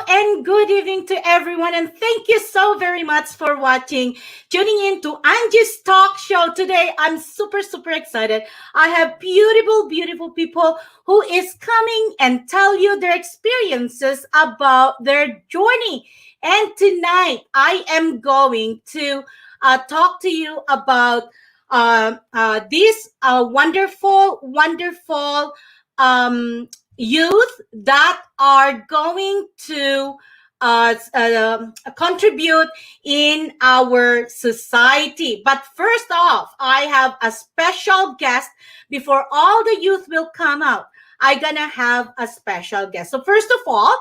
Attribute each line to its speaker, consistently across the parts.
Speaker 1: and good evening to everyone. And thank you so very much for watching, tuning in to Angie's talk show. Today, I'm super excited. I have beautiful people who is coming and tell you their experiences about their journey. And tonight, I am going to talk to you about this wonderful um, youth that are going to contribute in our society. But first off, I have a special guest before all the youth will come out. I'm gonna have a special guest. So first of all,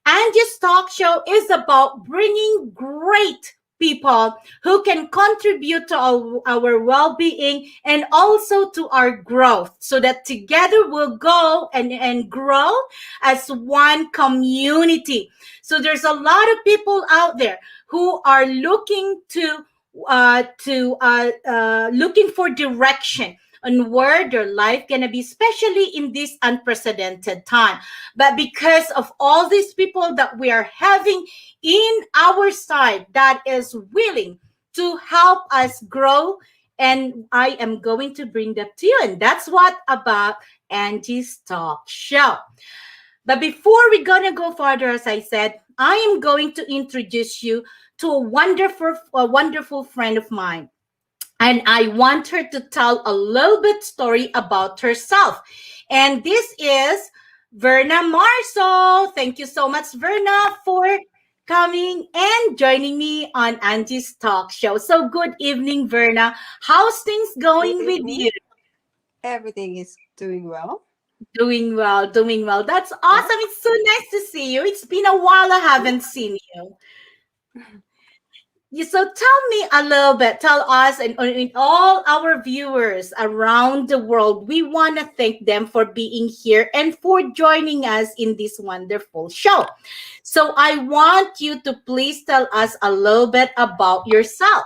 Speaker 1: Angie's talk show is about bringing great people who can contribute to our well-being and also to our growth so that together we'll go and grow as one community. So there's a lot of people out there who are looking for direction on where their life gonna be, especially in this unprecedented time. But because of all these people that we are having in our side that is willing to help us grow, and I am going to bring that to you. And that's what about Angie's talk show. But before we're gonna go further, as I said, I am going to introduce you to a wonderful friend of mine, and I want her to tell a little bit story about herself. And this is Verna Marso. Thank you so much, Verna, for coming and joining me on Angie's talk show. So good evening, Verna. How's things
Speaker 2: Good
Speaker 1: going with
Speaker 2: evening.
Speaker 1: you?
Speaker 2: Everything is doing well.
Speaker 1: Doing well, doing well. That's
Speaker 2: Yeah.
Speaker 1: awesome. It's so nice to see you. It's been a while I haven't seen you. Yeah, so tell me a little bit, tell us and all our viewers around the world, we want to thank them for being here and for joining us in this wonderful show. So I want you to please tell us a little bit about yourself.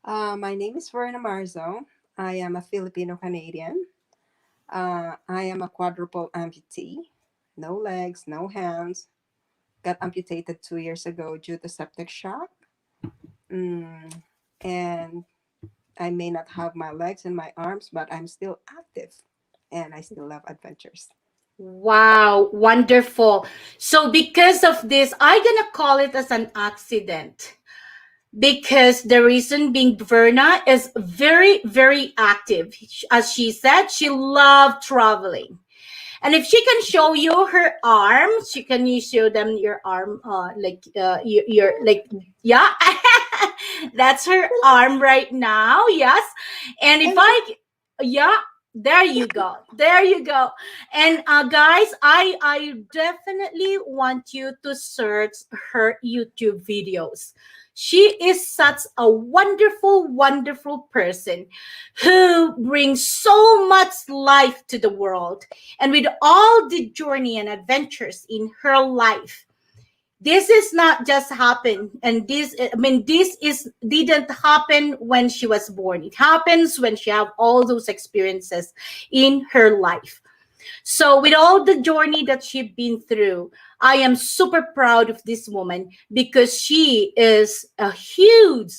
Speaker 2: My name is Verna Marzo. I am a Filipino Canadian. I am a quadruple amputee. No legs, no hands. Got amputated 2 years ago due to septic shock. Mm, and I may not have my legs and my arms, but I'm still active and I still love adventures.
Speaker 1: Wow, wonderful. So because of this, I'm going to call it as an accident. Because the reason being, Verna is very active. As she said, she loved traveling. And if she can show you her arms, she can you show them your arm, your like, yeah, that's her arm right now. Yes, and if
Speaker 2: Thank you.
Speaker 1: I, yeah, there you go. And guys, I definitely want you to search her YouTube videos. She is such a wonderful person who brings so much life to the world. And with all the journey and adventures in her life, this is not just happen, and this is didn't happen when she was born. It happens when she have all those experiences in her life. So with all the journey that she's been through, I am super proud of this woman because she is a huge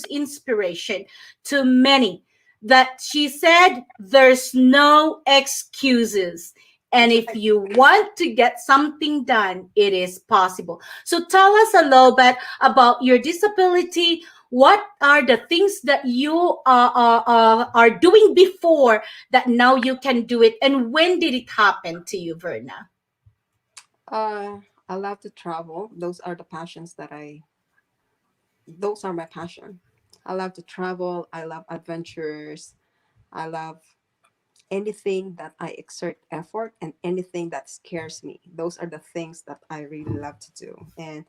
Speaker 1: inspiration to many. That she said there's no excuses. And
Speaker 2: That's
Speaker 1: if
Speaker 2: right.
Speaker 1: you want to get something done, it is possible. So tell us a little bit about your disability. What are the things that you are doing before that now you can do it, and when did it happen to you, Verna?
Speaker 2: I love to travel. Those are my passion. I love to travel. I love adventures. I love anything that I exert effort and anything that scares me. Those are the things that I really love to do. And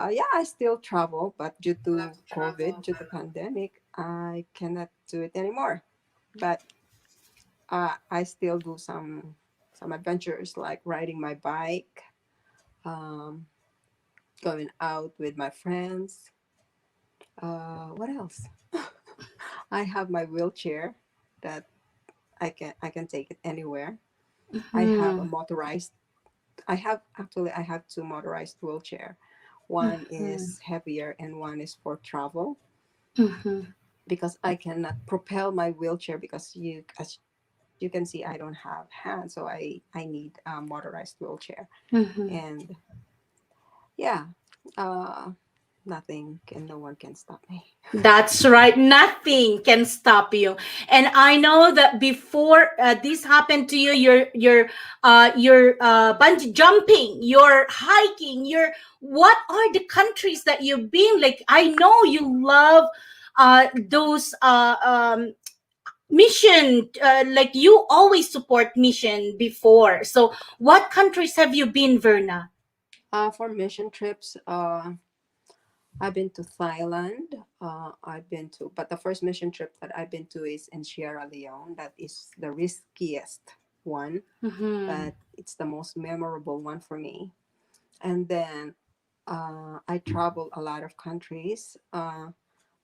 Speaker 2: yeah, I still travel, but due to COVID, due to pandemic, I cannot do it anymore. But I still do some adventures like riding my bike, um, going out with my friends. What else? I have my wheelchair that I can take it anywhere. I have a
Speaker 1: Hmm.
Speaker 2: motorized I have two motorized wheelchair. One is heavier and one is for travel,
Speaker 1: Mm-hmm.
Speaker 2: because I cannot propel my wheelchair, because you as you can see, I don't have hands, so I need a motorized wheelchair.
Speaker 1: Mm-hmm.
Speaker 2: And yeah, uh nothing and no one can stop me.
Speaker 1: That's right. Nothing can stop you. And I know that before this happened to you, you're bungee jumping, you're hiking, you're what are the countries that you've been? Like I know you love those mission. Like you always support mission before. So what countries have you been, Verna?
Speaker 2: For mission trips, I've been to Thailand. I've been to, but the first mission trip that I've been to is in Sierra Leone. That is the riskiest one,
Speaker 1: Mm-hmm.
Speaker 2: but it's the most memorable one for me. And then I travel a lot of countries.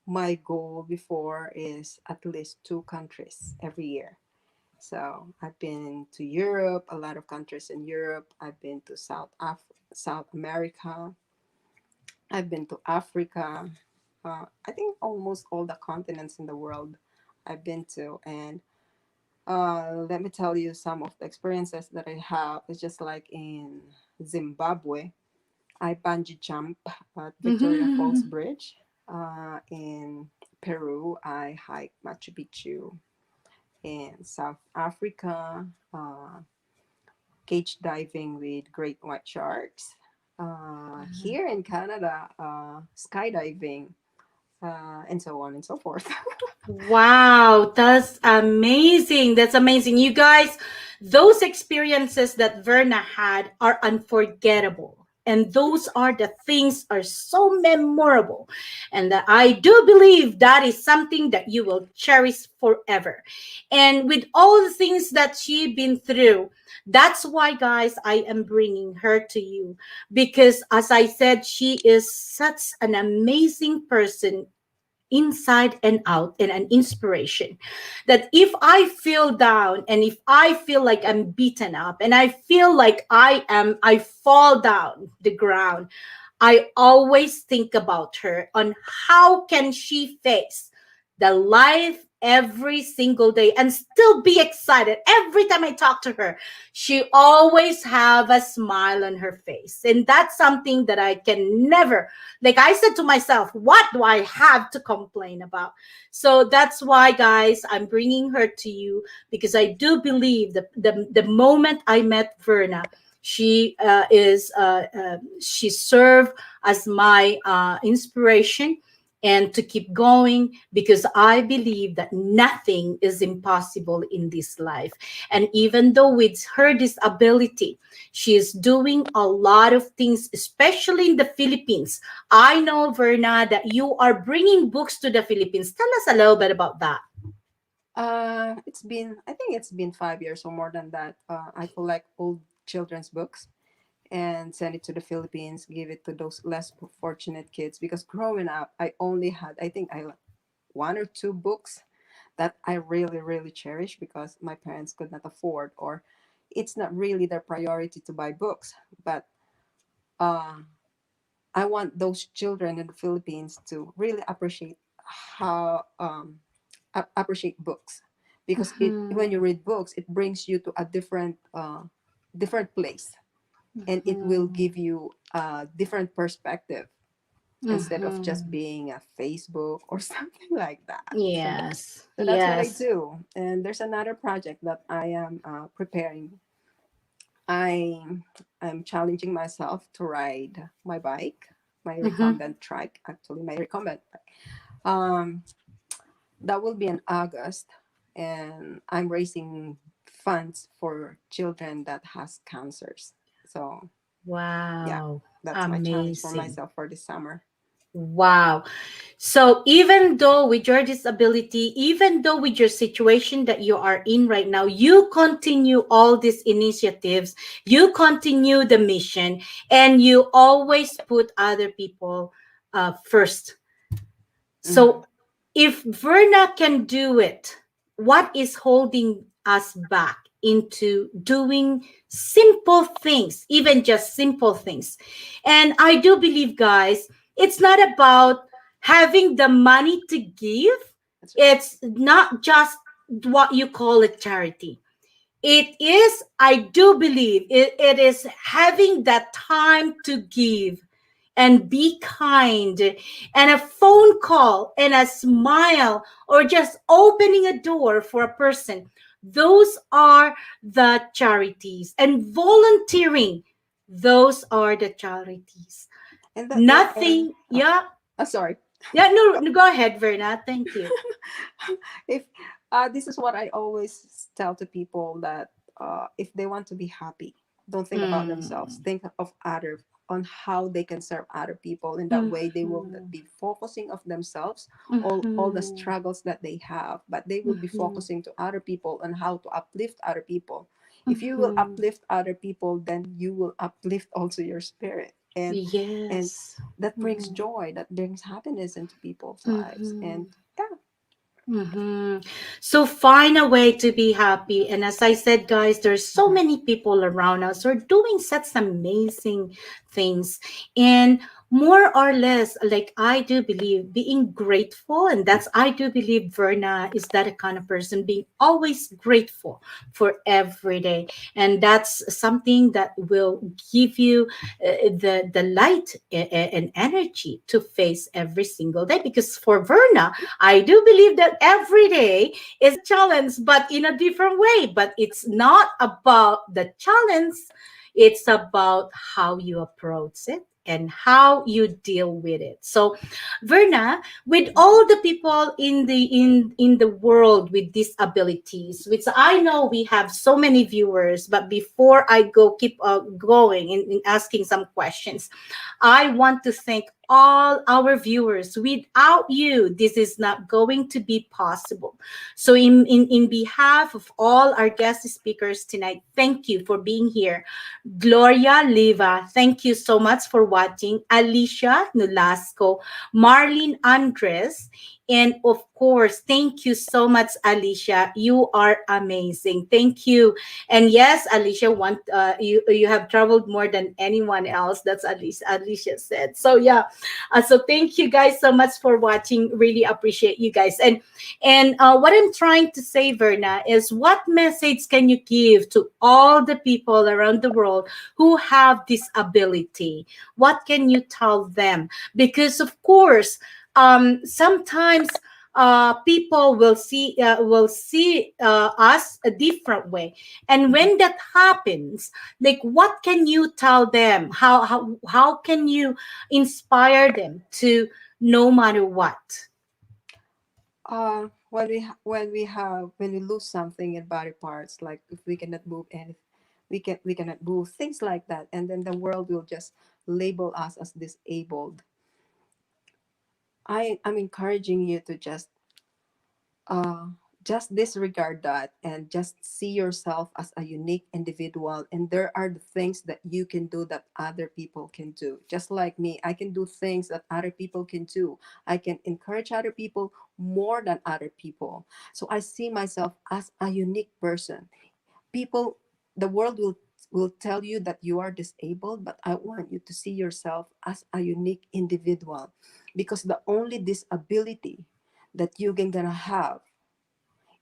Speaker 2: My goal before is at least two countries every year. So I've been to Europe, a lot of countries in Europe. I've been to South America. I've been to Africa. I think almost all the continents in the world I've been to. And let me tell you some of the experiences that I have. It's just like in Zimbabwe, I bungee jump at Victoria Falls Bridge. In Peru, I hike Machu Picchu. In South Africa, cage diving with great white sharks. Here in Canada, skydiving, and so on and so forth.
Speaker 1: Wow, that's amazing. That's amazing. You guys, those experiences that Verna had are unforgettable. And those are the things are so memorable. And that I do believe that is something that you will cherish forever. And with all the things that she been through, that's why, guys, I am bringing her to you. Because as I said, she is such an amazing person inside and out and an inspiration that if I feel down and if I feel like I'm beaten up and I feel like I fall down the ground, I always think about her on how can she face the life every single day and still be excited every time I talk to her. She always have a smile on her face, and that's something that I can never, like I said to myself, what do I have to complain about? So that's why, guys, I'm bringing her to you because I do believe that the moment I met Verna, she served as my inspiration and to keep going because I believe that nothing is impossible in this life. And even though with her disability, she is doing a lot of things, especially in the Philippines. I know, Verna, that you are bringing books to the Philippines. Tell us a little bit about that.
Speaker 2: I think it's been 5 years or more than that. I collect old children's books and send it to the Philippines, give it to those less fortunate kids. Because growing up, I only had, I think, one or two books that I really, really cherish because my parents could not afford, or it's not really their priority to buy books. But uh, I want those children in the Philippines to really appreciate how appreciate books, because it
Speaker 1: Mhm,
Speaker 2: when you read books, it brings you to a different place, and it will
Speaker 1: mhm,
Speaker 2: give you a different perspective instead of just
Speaker 1: mhm.
Speaker 2: being a Facebook or something like that. So
Speaker 1: Yes,
Speaker 2: so that's what I
Speaker 1: yes.
Speaker 2: do. And there's another project that I am preparing. I am challenging myself to ride my bike, my
Speaker 1: Mhm.
Speaker 2: recumbent trike, actually my recumbent bike. Um, that will be in August, and I'm raising funds for children that has cancers. So yeah,
Speaker 1: Wow,
Speaker 2: that's my challenge for
Speaker 1: amazing.
Speaker 2: myself for this summer.
Speaker 1: Wow. So even though with your disability, even though with your situation that you are in right now, you continue all these initiatives, you continue the mission, and you always put other people first.
Speaker 2: Mhm.
Speaker 1: So if Verna can do it, what is holding us back? into doing simple things, even just simple things. And I do believe, guys, it's not about having the money to give.
Speaker 2: That's right.
Speaker 1: It's not just what you call a charity. It is, I do believe, it is having that time to give and be kind, and a phone call and a smile, or just opening a door for a person. Those are the charities. And volunteering, those are the charities.
Speaker 2: And
Speaker 1: Nothing,
Speaker 2: oh,
Speaker 1: yeah.
Speaker 2: sorry.
Speaker 1: Yeah, no, no, go ahead, Verna. Thank you.
Speaker 2: If this is what I always tell to people, that if they want to be happy, don't think about themselves.
Speaker 1: Mm.
Speaker 2: Think of other, on how they can serve other people. In that way, they will not
Speaker 1: Mhm.
Speaker 2: be focusing of themselves, all the
Speaker 1: Mhm.
Speaker 2: struggles that they have, but they will be
Speaker 1: Mhm.
Speaker 2: focusing to other people on how to uplift other people. If you will
Speaker 1: Mhm.
Speaker 2: uplift other people, then you will uplift also your spirit, and
Speaker 1: Yes.
Speaker 2: that brings
Speaker 1: Mhm.
Speaker 2: joy, that brings happiness into people's lives. And
Speaker 1: Mhm.
Speaker 2: yeah.
Speaker 1: Mm-hmm. So find a way to be happy. And as I said, guys, there's so
Speaker 2: Mhm.
Speaker 1: many people around us who are doing such amazing things. And more or less, like I do believe being grateful, and that's I do believe Verna is that a kind of person, being always grateful for every day. And that's something that will give you the light and energy to face every single day. Because for Verna, I do believe that every day is a challenge, but in a different way. But it's not about the challenge, it's about how you approach it and how you deal with it. So, Verna, with
Speaker 2: Mhm.
Speaker 1: all the people in the world with disabilities, which I know we have so many viewers, but before I go keep going in asking some questions, I want to thank all our viewers. Without you, this is not going to be possible. So, in behalf of all our guest speakers tonight, thank you for being here. Gloria Liva, thank you so much for watching. Alicia Nolasco, Marlene Andres, and of course, thank you so much, Alicia. You are amazing. Thank you. And yes, Alicia, you have traveled more than anyone else. That's Alicia said. So yeah, so thank you guys so much for watching. Really appreciate you guys. And what I'm trying to say, Verna, is what message can you give to all the people around the world who have this ability? What can you tell them? Because of course, sometimes people will see us a different way, and
Speaker 2: Mhm.
Speaker 1: when that happens, like what can you tell them? How can you inspire them to, no matter what?
Speaker 2: When we lose something in body parts, like if we cannot move any, we cannot move things like that, and then the world will just label us as disabled. I'm encouraging you to uh, just disregard that and just see yourself as a unique individual. And there are the things that you can do that other people can do. Just like me, I can do things that other people can do. I can encourage other people more than other people. So I see myself as a unique person. People, the world will tell you that you are disabled, but I want you to see yourself as a unique individual, because the only disability that you can gonna have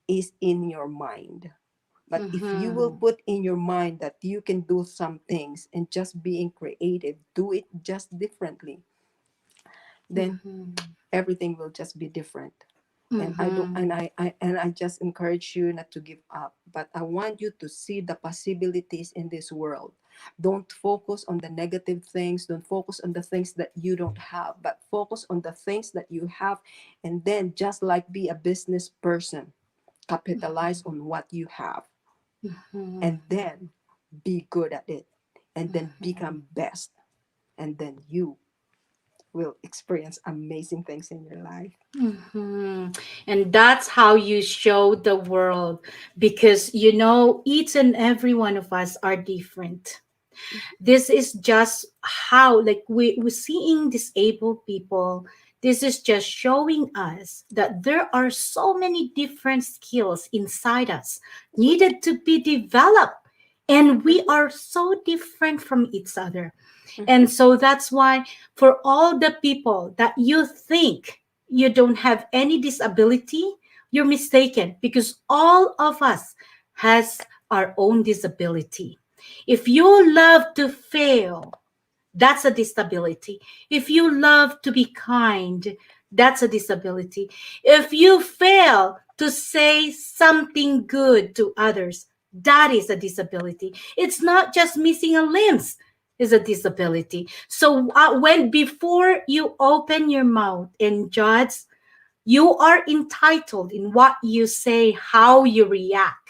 Speaker 2: is in your mind. But if you will
Speaker 1: Mm-hmm.
Speaker 2: put in your mind that you can do some things and just being creative, do it just differently, then
Speaker 1: Mm-hmm.
Speaker 2: everything will just be different. And I don't
Speaker 1: Mm-hmm.
Speaker 2: and I just encourage you not to give up, but I want you to see the possibilities in this world. Don't focus on the negative things, don't focus on the things that you don't have, but focus on the things that you have. And then just like be a business person, capitalize on what you have,
Speaker 1: Mm-hmm.
Speaker 2: and then be good at it, and then become best, and then you will experience amazing things in your life.
Speaker 1: Hmm. And that's how you show the world, because each and every one of us are different. This is just how, like, we're seeing disabled people. This is just showing us that there are so many different skills inside us needed to be developed. And we
Speaker 2: Mhm,
Speaker 1: are so different from each other.
Speaker 2: mhm.
Speaker 1: And so that's why, for all the people that you think you don't have any disability, you're mistaken, because all of us has our own disability. If you love to fail, that's a disability. If you love to be kind, that's a disability. If you fail to say something good to others, that is a disability. It's not just missing a limbs is a disability. So when before you open your mouth and judge, you are entitled in what you say, how you react,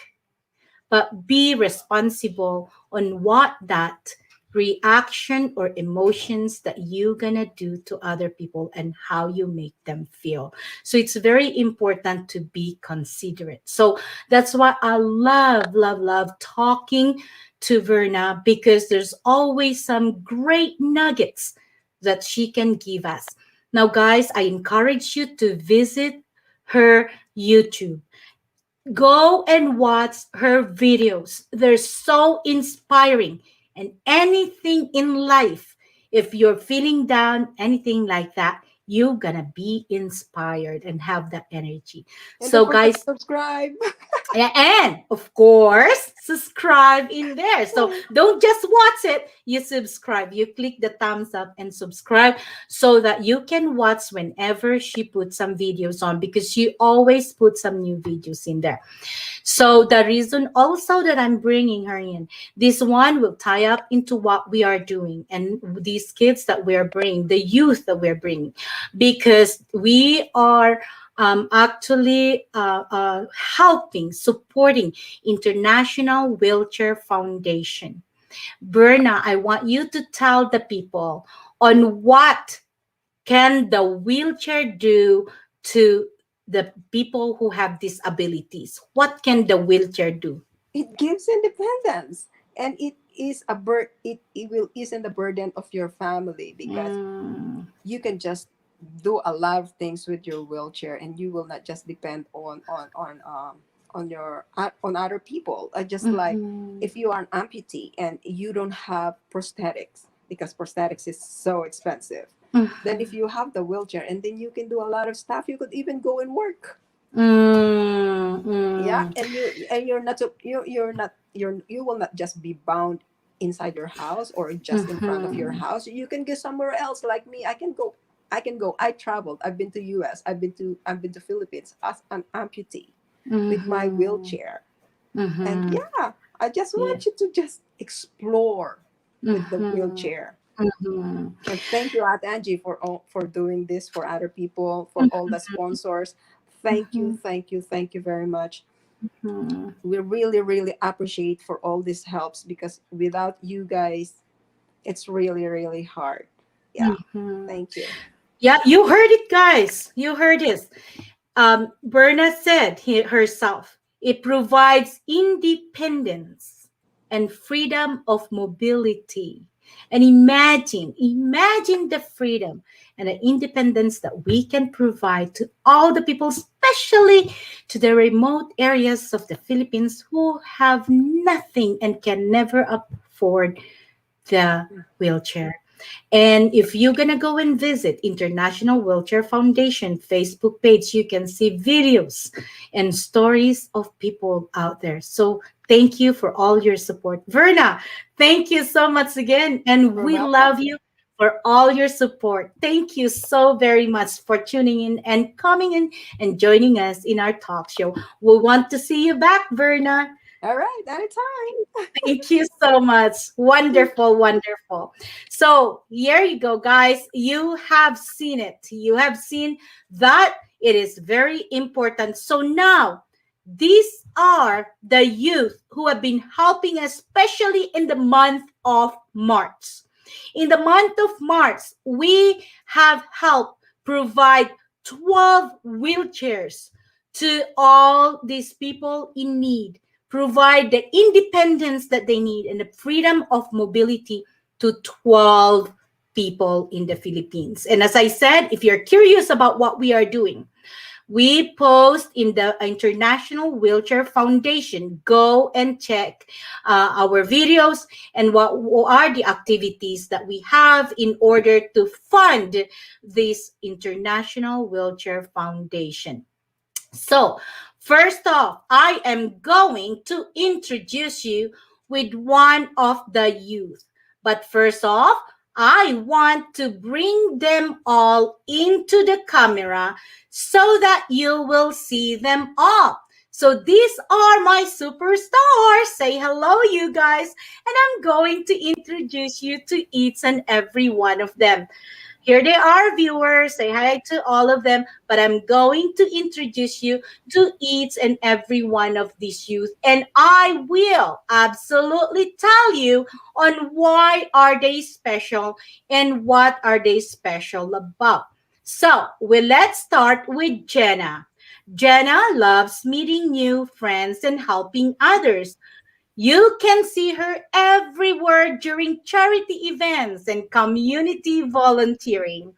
Speaker 1: but be responsible on what that reaction or emotions that you're gonna do to other people and how you make them feel. So it's very important to be considerate. So that's why I love talking to Verna, because there's always some great nuggets that she can give us. Now guys, I encourage you to visit her YouTube. Go and watch her videos. They're so inspiring. And anything in life, if you're feeling down, anything like that, you're gonna be inspired and have that energy.
Speaker 2: And don't
Speaker 1: So,
Speaker 2: forget to
Speaker 1: guys,
Speaker 2: subscribe.
Speaker 1: yeah, and of course, subscribe in there. So don't just watch it, you subscribe. You click the thumbs up and subscribe so that you can watch whenever she puts some videos on, because she always puts some new videos in there. So the reason also that I'm bringing her in, this one will tie up into what we are doing and these kids that we're bringing, the youth that we're bringing, because we are actually helping, supporting International Wheelchair Foundation. Berna, I want you to tell the people on what can the wheelchair do to the people who have disabilities. What can the wheelchair do?
Speaker 2: It gives independence, and it will ease the burden of your family, because
Speaker 1: Mm,
Speaker 2: you can just do a lot of things with your wheelchair, and you will not just depend on your on other people. Just like
Speaker 1: mhm,
Speaker 2: if you are an amputee and you don't have prosthetics, because prosthetics is so expensive, then if
Speaker 1: mhm,
Speaker 2: you have the wheelchair, and then you can do a lot of stuff, you could even go and work.
Speaker 1: mm,
Speaker 2: Yeah,
Speaker 1: mm,
Speaker 2: and you're not you will not just be bound inside your house or just in front of your
Speaker 1: mhm,
Speaker 2: house. You can go somewhere else. Like me, I can go. I traveled. I've been to US. I've been to Philippines as an amputee with my
Speaker 1: mhm,
Speaker 2: wheelchair. And
Speaker 1: mhm.
Speaker 2: yeah, I just
Speaker 1: Yeah.
Speaker 2: want you to just explore with the
Speaker 1: Mhm,
Speaker 2: wheelchair.
Speaker 1: mhm,
Speaker 2: And thank you, Aunt Angie, for doing this for other people, for all the sponsors. Thank you,
Speaker 1: mhm,
Speaker 2: thank you, thank you very much.
Speaker 1: mhm,
Speaker 2: We really, really appreciate for all these helps, because without you guys, it's really, really hard. Yeah.
Speaker 1: mhm.
Speaker 2: Thank you.
Speaker 1: Yeah, you heard it, guys. You heard it. Berna said herself, it provides independence and freedom of mobility. And imagine the freedom and the independence that we can provide to all the people, especially to the remote areas of the Philippines who have nothing and can never afford the wheelchair. And if you're going to go and visit International Wheelchair Foundation Facebook page, you can see videos and stories of people out there. So thank you for all your support. Verna, thank you so much again. And
Speaker 2: You're
Speaker 1: we
Speaker 2: welcome.
Speaker 1: love you for all your support. Thank you so very much for tuning in and coming in and joining us in our talk show. We want to see you back, Verna.
Speaker 2: All right. Anytime.
Speaker 1: Thank you so much. Wonderful, wonderful. So here you go, guys. You have seen it. You have seen that it is very important. So now, these are the youth who have been helping, especially in the month of March. In the month of March, we have helped provide 12 wheelchairs to all these people in need, provide the independence that they need and the freedom of mobility to 12 people in the Philippines. And as I said, if you're curious about what we are doing, we post in the International Wheelchair Foundation. Go and check our videos and what are the activities that we have in order to fund this International Wheelchair Foundation. So, first off, I am going to introduce you with one of the youth. But first off, I want to bring them all into the camera so that you will see them all. So these are my superstars. Say hello, you guys. And I'm going to introduce you to each and every one of them. Here they are, viewers. Say hi to all of them. But I'm going to introduce you to each and every one of these youth. And I will absolutely tell you on why are they special and what are they special about. So let's start with Jenna. Jenna loves meeting new friends and helping others. You can see her everywhere during charity events and community volunteering.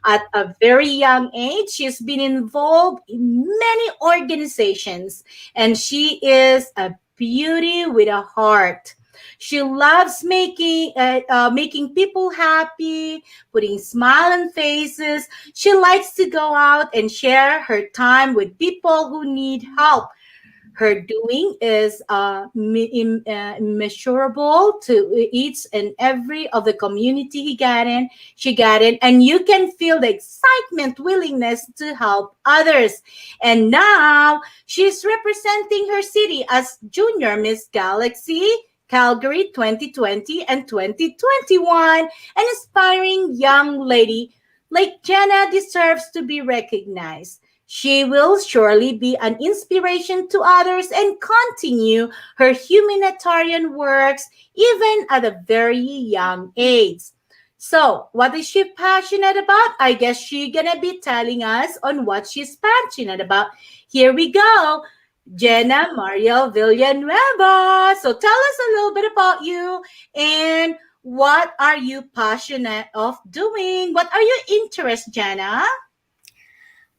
Speaker 1: At a very young age, she's been involved in many organizations and she is a beauty with a heart. She loves making people happy, putting smile on faces. She likes to go out and share her time with people who need help. Her doing is immeasurable to each and every of the community she got in, and you can feel the excitement, willingness to help others. And now she's representing her city as Junior Miss Galaxy Calgary 2020 and 2021, an inspiring young lady like Jenna deserves to be recognized. She will surely be an inspiration to others and continue her humanitarian works even at a very young age. So, what is she passionate about? I guess she's gonna be telling us on what she's passionate about. Here we go. Jenna Mariel Villanueva. So tell us a little bit about you and what are you passionate of doing? What are your interests, Jenna?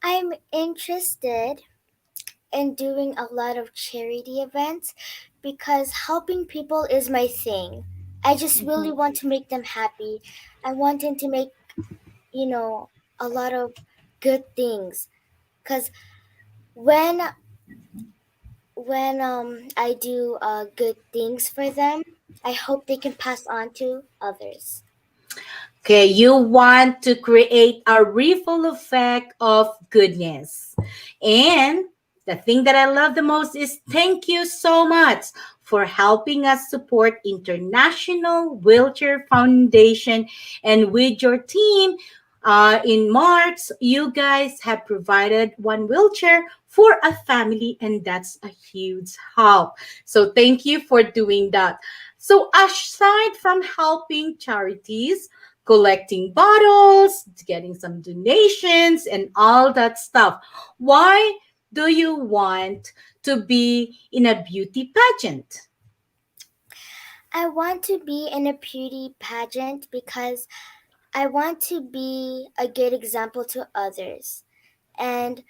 Speaker 3: I'm interested in doing a lot of charity events because helping people is my thing. I just really
Speaker 1: Mhm.
Speaker 3: want to make them happy. I want them to make, you know, a lot of good things cuz when I do good things for them, I hope they can pass on to others.
Speaker 1: Okay, you want to create a ripple effect of goodness. And the thing that I love the most is thank you so much for helping us support International Wheelchair Foundation. And with your team, in March, you guys have provided one wheelchair for a family, and that's a huge help. So thank you for doing that. So aside from helping charities, collecting bottles, getting some donations, and all that stuff. Why do you want to be in a beauty pageant?
Speaker 3: I want to be in a beauty pageant because I want to be a good example to others. And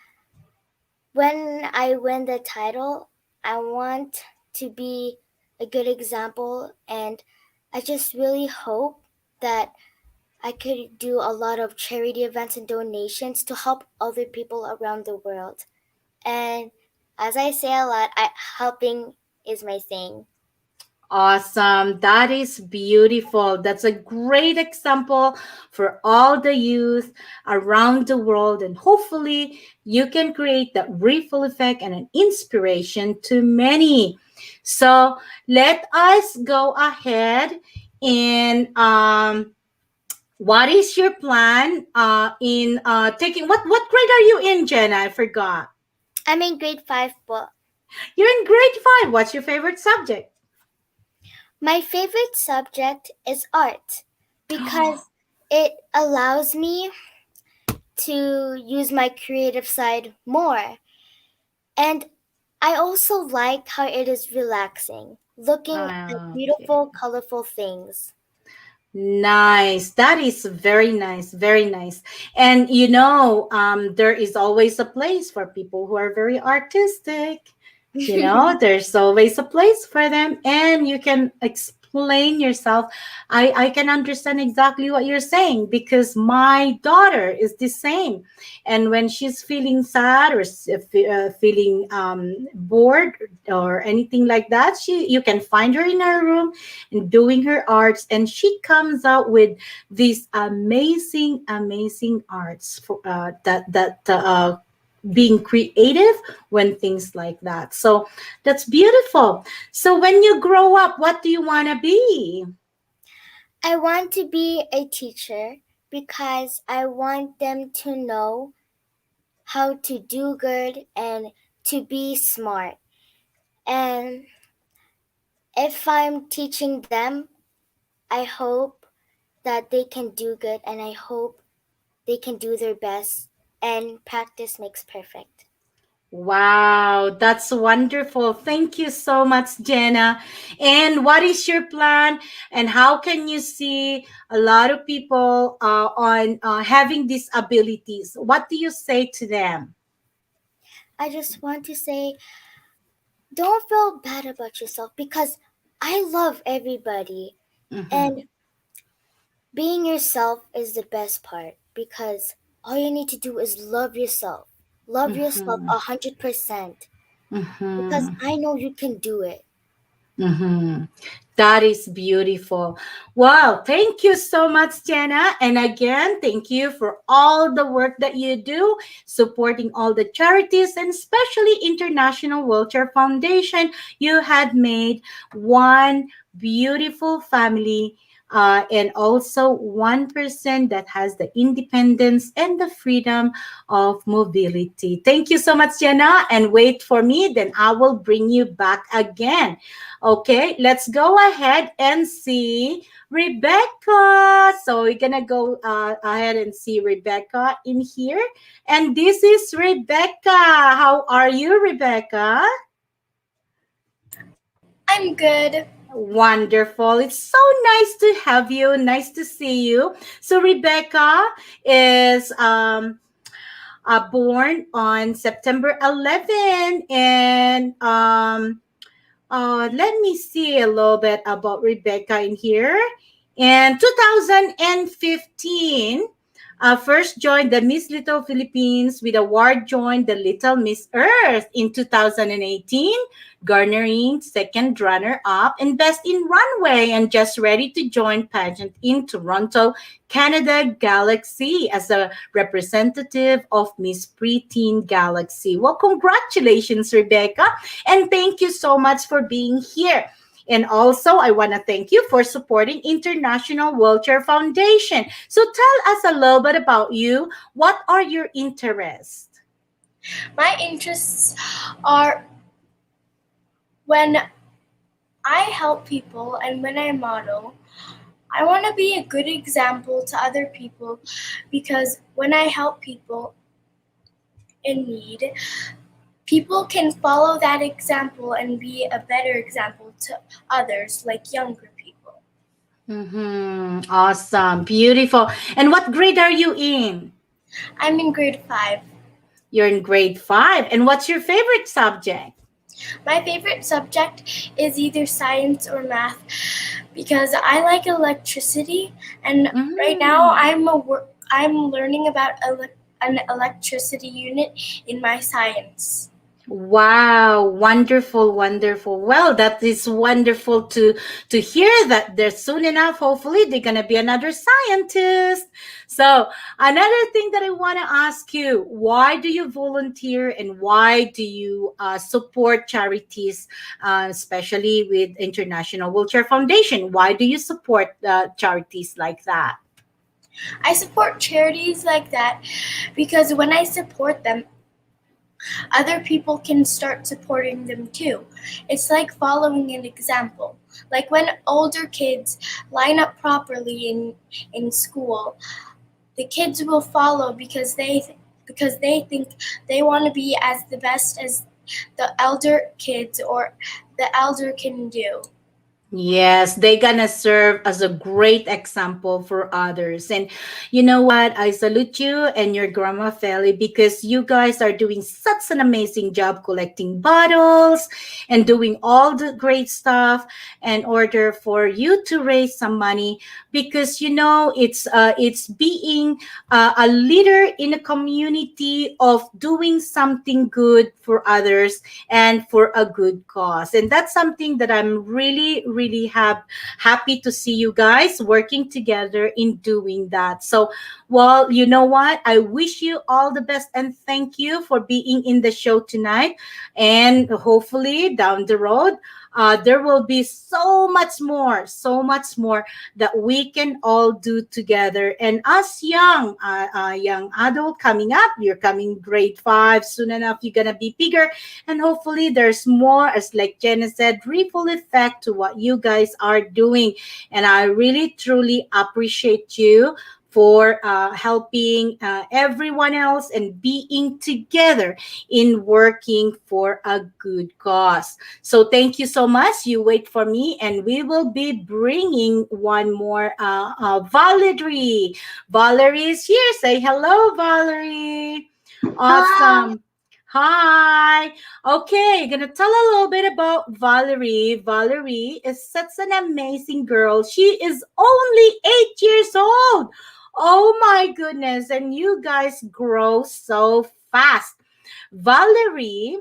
Speaker 3: when I win the title, I want to be a good example. And I just really hope that I could do a lot of charity events and donations to help other people around the world. And as I say a lot, helping is my thing.
Speaker 1: Awesome. That is beautiful. That's a great example for all the youth around the world. And hopefully, you can create that ripple effect and an inspiration to many. So, let us go ahead and what is your plan in taking what grade are you in, Jenna? I forgot.
Speaker 3: I'm in grade 5, but
Speaker 1: You're in grade 5. What's your favorite subject?
Speaker 3: my favorite subject is art because it allows me to use my creative side more. And I also like how it is relaxing, looking at
Speaker 1: Okay.
Speaker 3: beautiful, colorful things.
Speaker 1: Nice. That is very nice. Very nice. And there is always a place for people who are very artistic. There's always a place for them, and you can explain yourself. I can understand exactly what you're saying because my daughter is the same. And when she's feeling sad or feeling bored or anything like that, you can find her in her room and doing her arts, and she comes out with these amazing amazing arts for that being creative when things like that. So that's beautiful. So when you grow up, what do you want to be?
Speaker 3: I want to be a teacher because I want them to know how to do good and to be smart. And if I'm teaching them, I hope that they can do good and I hope they can do their best, and practice makes perfect.
Speaker 1: Wow, that's wonderful. Thank you so much, Jenna. And what is your plan? And how can you see a lot of people on having these abilities? What do you say to them?
Speaker 3: I just want to say, don't feel bad about yourself because I love everybody.
Speaker 1: Mm-hmm.
Speaker 3: And being yourself is the best part because all you need to do is love yourself. Love yourself
Speaker 1: Mm-hmm.
Speaker 3: 100% because
Speaker 1: Mm-hmm.
Speaker 3: I know you can do it.
Speaker 1: Mm-hmm. That is beautiful. Wow. Thank you so much, Jenna. And again, thank you for all the work that you do, supporting all the charities and especially International Wheelchair Foundation. You had made one beautiful family. And also one person that has the independence and the freedom of mobility. Thank you so much, Jenna. And wait for me, then I will bring you back again. Okay, let's go ahead and see Rebecca. So we're gonna go ahead and see Rebecca in here. And this is Rebecca. How are you, Rebecca?
Speaker 4: I'm good.
Speaker 1: Wonderful. It's so nice to have you. Nice to see you. So Rebecca is born on September 11, and let me see a little bit about Rebecca in here. In 2015, first joined the Miss Little Philippines with award joined the Little Miss Earth in 2018, garnering second runner-up and best in runway, and just ready to join pageant in Toronto, Canada Galaxy as a representative of Miss Preteen Galaxy. Well, congratulations, Rebecca. And thank you so much for being here. And also, I want to thank you for supporting International Wheelchair Foundation. So tell us a little bit about you. What are your interests?
Speaker 4: My interests are when I help people and when I model. I want to be a good example to other people because when I help people in need, people can follow that example and be a better example to others, like younger people.
Speaker 1: Mm-hmm. Awesome. Beautiful. And what grade are you in?
Speaker 4: I'm in grade 5.
Speaker 1: You're in grade 5. And what's your favorite subject?
Speaker 4: My favorite subject is either science or math because I like electricity, and right now I'm learning about an electricity unit in my science.
Speaker 1: Wow, wonderful, wonderful. Well, that is wonderful to hear that there's soon enough. Hopefully, they're gonna be another scientist. So, another thing that I want to ask you: why do you volunteer and why do you support charities, especially with International Wheelchair Foundation? Why do you support charities like that?
Speaker 4: I support charities like that because when I support them, other people can start supporting them too. It's like following an example. Like when older kids line up properly in school, the kids will follow because they think they want to be as the best as the elder kids or the elder can do.
Speaker 1: Yes, they gonna serve as a great example for others. And you know what? I salute you and your grandma Feli because you guys are doing such an amazing job collecting bottles and doing all the great stuff in order for you to raise some money because you know it's being a leader in a community of doing something good for others and for a good cause. And that's something that I'm really, really happy to see you guys working together in doing that. So, well, you know what? I wish you all the best and thank you for being in the show tonight. And hopefully down the road, there will be so much more that we can all do together. And us young adult coming up, you're coming grade five soon enough. You're gonna be bigger, and hopefully there's more, as like Jenna said, ripple effect to what you guys are doing. And I really truly appreciate you for helping everyone else and being together in working for a good cause. So thank you so much. You wait for me, and we will be bringing one more. Valerie. Valerie is here. Say hello, Valerie.
Speaker 3: Hi.
Speaker 1: Awesome. Hi. Okay, gonna tell a little bit about Valerie. Valerie is such an amazing girl. She is only 8 years old. Oh my goodness. And you guys grow so fast. Valerie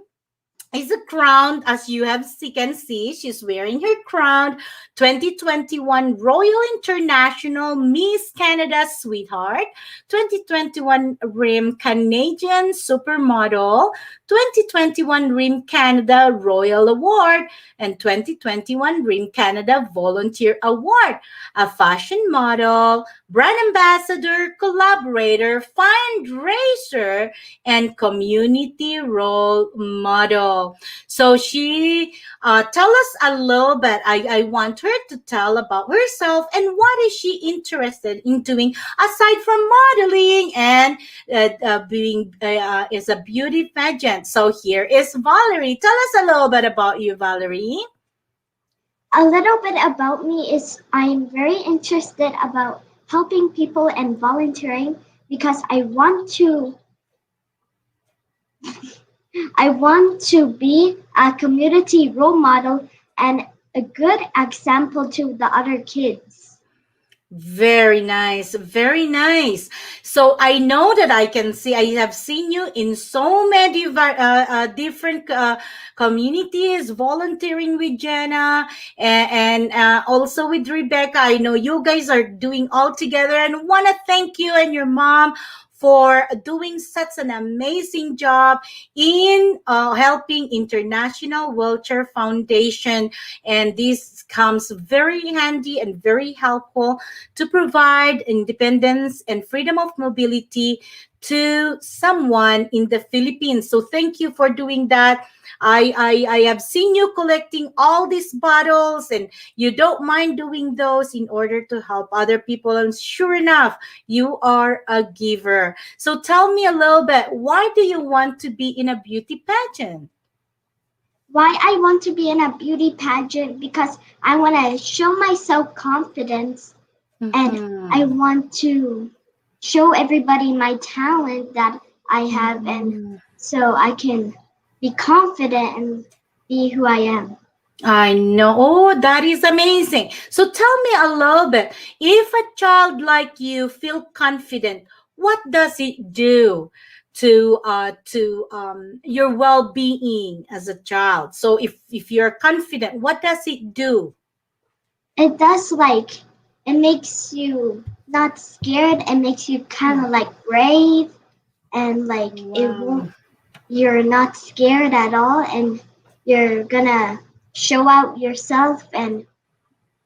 Speaker 1: is a crown, as you have can see. She's wearing her crown 2021 Royal International Miss Canada Sweetheart, 2021 RIM Canadian Supermodel, 2021 RIM Canada Royal Award, and 2021 RIM Canada Volunteer Award. A fashion model, brand ambassador, collaborator, fundraiser, and community role model. So she tell us a little bit. I want her to tell about herself and what is she interested in doing aside from modeling and being is a beauty pageant. So here is Valerie. Tell us a little bit about you, Valerie.
Speaker 3: A little bit about me is I'm very interested about helping people and volunteering because I want to be a community role model and a good example to the other kids.
Speaker 1: Very nice, very nice. So I know that I can see, I have seen you in so many different communities, volunteering with Jenna and also with Rebecca. I know you guys are doing all together and want to thank you and your mom for doing such an amazing job in helping International Wheelchair Foundation. And this comes very handy and very helpful to provide independence and freedom of mobility to someone in the Philippines. So thank you for doing that. I have seen you collecting all these bottles and you don't mind doing those in order to help other people. And sure enough, you are a giver. So tell me a little bit, why do you want to be in a beauty pageant?
Speaker 3: Why I want to be in a beauty pageant because I want to show my self confidence and I
Speaker 1: Mhm.
Speaker 3: want to show everybody my talent that I have and
Speaker 1: Mhm.
Speaker 3: so I can be confident and be who I am.
Speaker 1: I know. Oh, that is amazing. So tell me a little bit. If a child like you feel confident, what does it do to your well-being as a child? So if you're confident, what does it do?
Speaker 3: It does like it makes you not scared, it makes you kind of like brave and like it
Speaker 1: Wow.
Speaker 3: won't you're not scared at all and you're gonna show out yourself and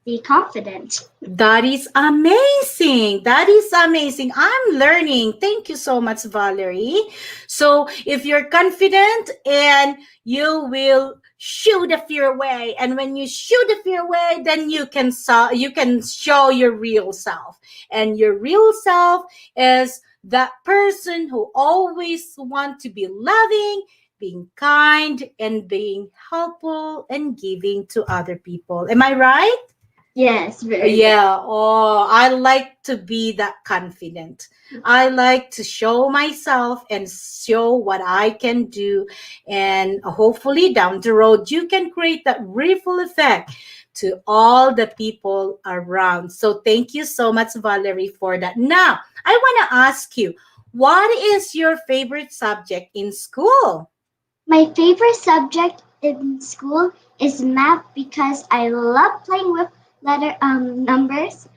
Speaker 3: be confident.
Speaker 1: That is amazing. That is amazing. I'm learning. Thank you so much, Valerie. So, if you're confident and you will shoo the fear away, and when you shoo the fear away, then you can show your real self. And your real self is that person who always want to be loving, being kind, and being helpful and giving to other people. Am I right?
Speaker 5: Yes, very good.
Speaker 1: Yeah, oh, I like to be that confident. I like to show myself and show what I can do. And hopefully, down the road, you can create that ripple effect to all the people around. So, thank you so much, Valerie, for that. Now, I want to ask you, what is your favorite subject in school?
Speaker 5: My favorite subject in school is math because I love playing with numbers,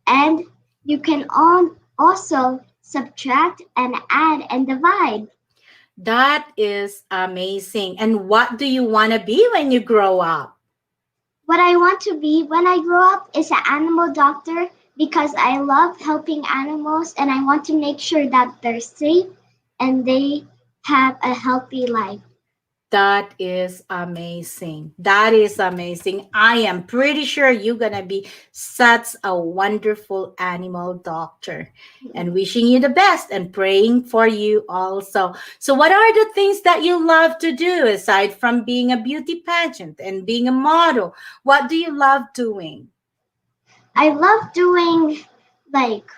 Speaker 5: and you can also subtract and add and divide.
Speaker 1: That is amazing. And what do you want to be when you grow up?
Speaker 5: What I want to be when I grow up is an animal doctor because I love helping animals and I want to make sure that they're safe and they have a healthy life.
Speaker 1: That is amazing. That is amazing. I am pretty sure you're going to be such a wonderful animal doctor, and wishing you the best and praying for you also. So, what are the things that you love to do aside from being a beauty pageant and being a model? What do you love doing?
Speaker 5: I love doing like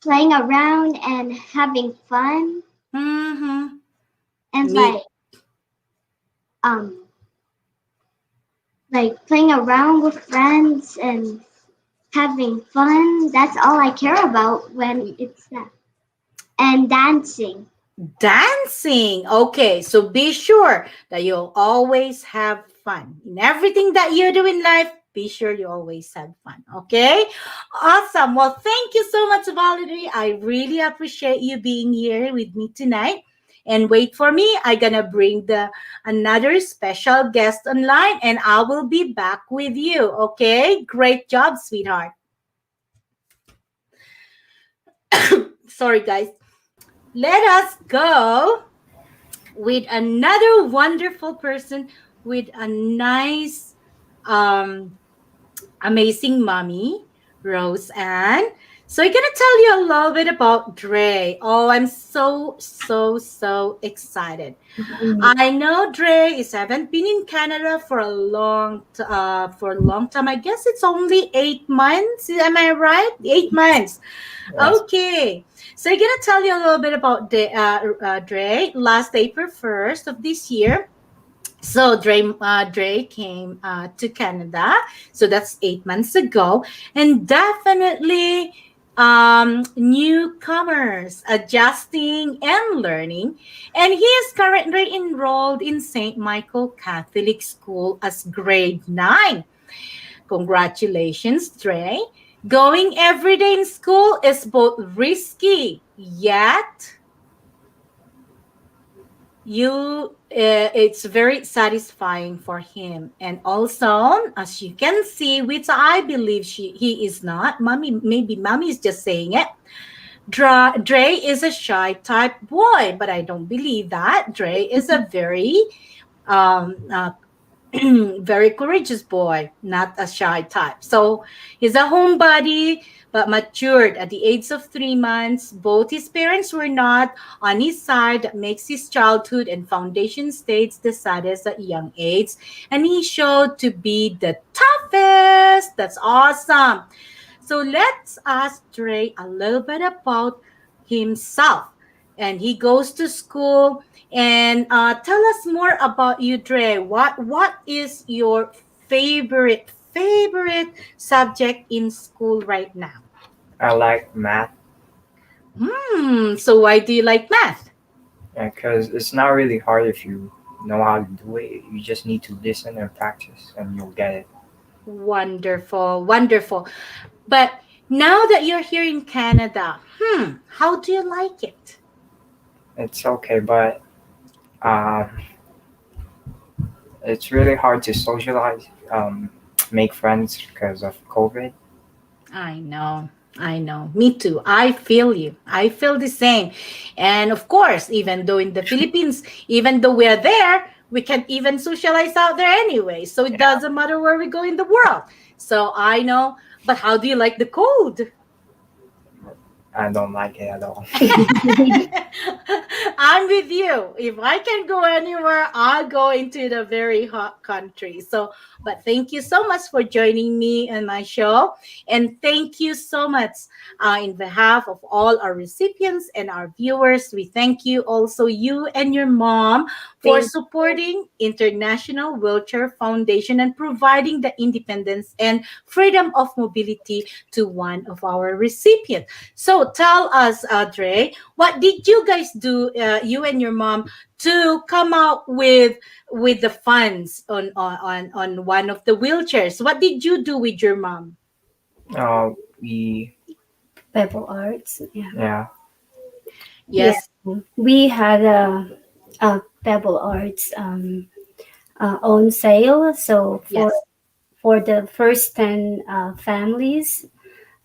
Speaker 5: playing around and having fun
Speaker 1: Mm-hmm.
Speaker 5: and
Speaker 1: Me.
Speaker 5: um like playing around with friends and having fun. That's all I care about when it's that. And dancing.
Speaker 1: Dancing. Okay, so be sure that you'll always have fun. In everything that you do in life, be sure you always have fun. Okay? Awesome. Well, thank you so much, Valerie. I really appreciate you being here with me tonight. And wait for me. I'm gonna bring the another special guest online and I will be back with you. Okay? Great job, sweetheart. Sorry, guys. Let us go with another wonderful person with a nice, um, amazing mommy, Rose Ann. So I'm gonna tell you a little bit about Dre. Oh, I'm so excited. I know Dre is haven't been in Canada for for a long time. I guess it's only 8 months. Am I right? 8 months.
Speaker 6: Yes.
Speaker 1: Okay, so I'm gonna tell you a little bit about Dre. Last April 1st of this year, so Dre came to Canada. So that's 8 months ago, and definitely newcomers adjusting and learning. And he is currently enrolled in St. Michael Catholic School as grade 9. Congratulations, Dre. Going every day in school is both risky, yet it's very satisfying for him. And also, as you can see, which I believe he is not. Maybe mommy is just saying it. Dre is a shy type boy, but I don't believe that. Dre is a very um, uh, very courageous boy, not a shy type. So he's a homebody, but matured at the age of 3 months. Both his parents were not on his side. That makes his childhood and foundation states the saddest at young age. And he showed to be the toughest. That's awesome. So let's ask Dre a little bit about himself. And he goes to school. And tell us more about you, Dre. What is your favorite subject in school right now?
Speaker 6: I like math
Speaker 1: So why do you like math?
Speaker 6: because it's not really hard if you know how to do it. You just need to listen and practice, and you'll get it.
Speaker 1: Wonderful, wonderful. But now that you're here in Canada, how do you like it?
Speaker 6: It's okay, but um, it's really hard to socialize, make friends because of COVID.
Speaker 1: I know. I know. Me too. I feel you. I feel the same. And of course, even though in the Philippines, even though we're there, we can't even socialize out there anyway. So it
Speaker 6: Yeah.
Speaker 1: doesn't matter where we go in the world. So I know. But how do you like the cold?
Speaker 6: I don't like it at all.
Speaker 1: I'm with you. If I can go anywhere, I'll go into the very hot country. So, but thank you so much for joining me on my show. And thank you so much in behalf of all our recipients and our viewers. We thank you also, you and your mom, for
Speaker 2: Thank you.
Speaker 1: supporting International Wheelchair Foundation and providing the independence and freedom of mobility to one of our recipients. So tell us, Dre, what did you guys do, you and your mom, to come out with the funds on one of the wheelchairs? What did you do with your mom?
Speaker 6: We
Speaker 7: Pebble Arts. Yeah.
Speaker 6: yeah.
Speaker 7: Yeah.
Speaker 1: Yes.
Speaker 7: We had a Pebble Arts on sale. So
Speaker 1: Yes.
Speaker 7: for the first 10 families,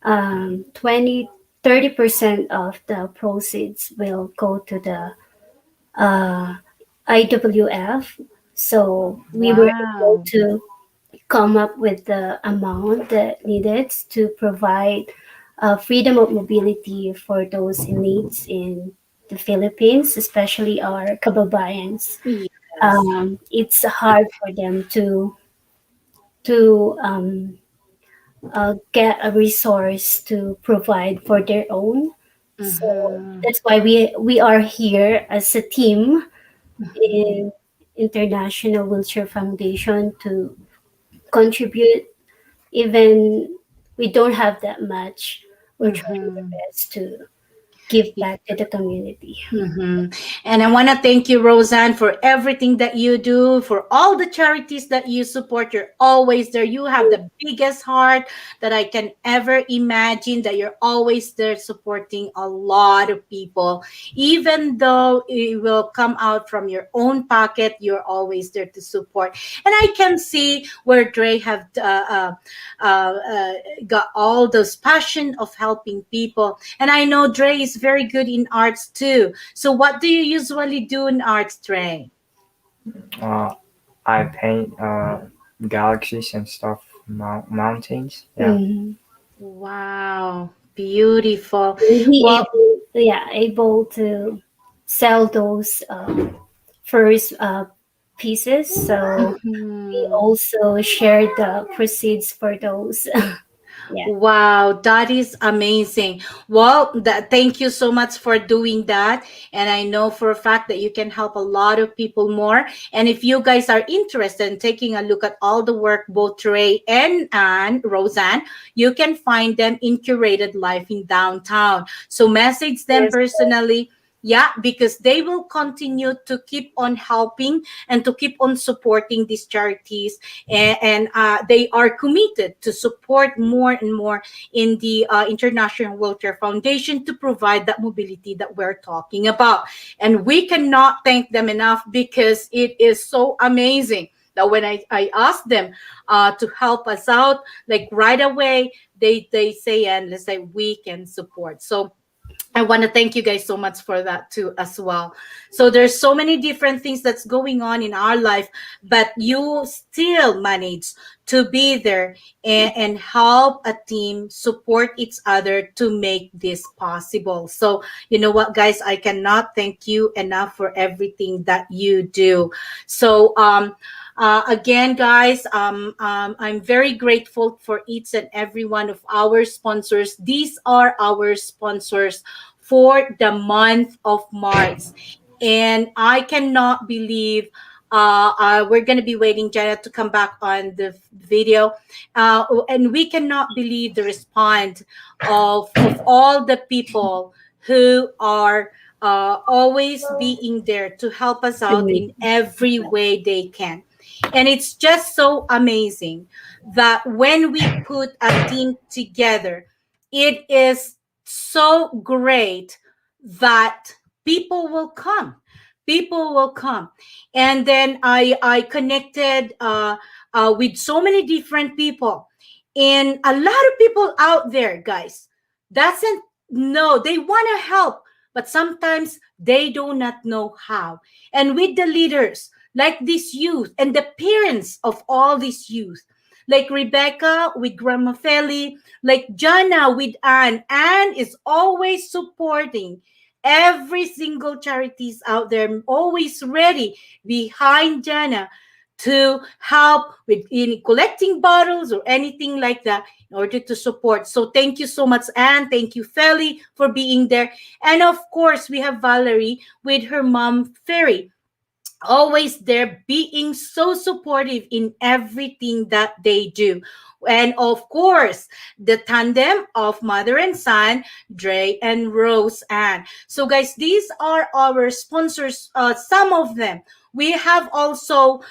Speaker 7: 20 30% of the proceeds will go to the uh, IWF. So we were able
Speaker 1: Wow.
Speaker 7: to come up with the amount that needed to provide freedom of mobility for those in needs in the Philippines, especially our kababayans.
Speaker 1: Yes.
Speaker 7: It's hard for them to get a resource to provide for their own. So
Speaker 1: Mm-hmm.
Speaker 7: that's why we are here as a team in International Wheelchair Foundation to contribute. Even we don't have that much, we're trying the
Speaker 1: Mm-hmm.
Speaker 7: best to give back to the community.
Speaker 1: Mm-hmm. And I want to thank you, Roseanne, for everything that you do, for all the charities that you support. You're always there. You have the biggest heart that I can ever imagine, that you're always there supporting a lot of people. Even though it will come out from your own pocket, you're always there to support. And I can see where Dre have got all those passion of helping people. And I know Dre is very good in arts too. So what do you usually do in arts, Dre?
Speaker 6: Uh, I paint galaxies and stuff, mountains. Yeah.
Speaker 7: Mm.
Speaker 1: Wow, beautiful.
Speaker 7: We
Speaker 1: Well,
Speaker 7: able, yeah, able to sell those first pieces. So we
Speaker 1: mhm.
Speaker 7: also share the proceeds for those. Yeah.
Speaker 1: Wow, that is amazing. Well, thank you so much for doing that. And I know for a fact that you can help a lot of people more. And if you guys are interested in taking a look at all the work, both Trey and Roseanne, you can find them in Curated Life in downtown. So message them
Speaker 7: Yes.
Speaker 1: personally. Yeah, because they will continue to keep on helping and to keep on supporting these charities, and they are committed to support more and more in the International Wheelchair Foundation to provide that mobility that we're talking about. And we cannot thank them enough because it is so amazing that when I asked them to help us out, like right away, they say, and let's say we can support. So I want to thank you guys so much for that too as well. So there's so many different things that's going on in our life, but you still manage to be there and help a team support each other to make this possible. So you know what, guys, I cannot thank you enough for everything that you do. So again, guys, I'm very grateful for each and every one of our sponsors. These are our sponsors for the month of March. And I cannot believe we're going to be waiting Janet to come back on the video. And we cannot believe the response of all the people who are always being there to help us out in every way they can. And it's just so amazing that when we put a team together, it is so great that people will come. People will come. And then I connected with so many different people. And a lot of people out there, guys, doesn't know. They want to help, but sometimes they do not know how. And with the leaders, like this youth and the parents of all these youth, like Rebecca with Grandma Feli, like Jana with Anne. Anne is always supporting every single charities out there, always ready behind Jana to help with in collecting bottles or anything like that in order to support. So thank you so much, Anne. Thank you, Feli, for being there. And of course, we have Valerie with her mom, Ferry, always there being so supportive in everything that they do. And of course, the tandem of mother and son, Dre and Rose Ann. So, guys, these are our sponsors, some of them. We have also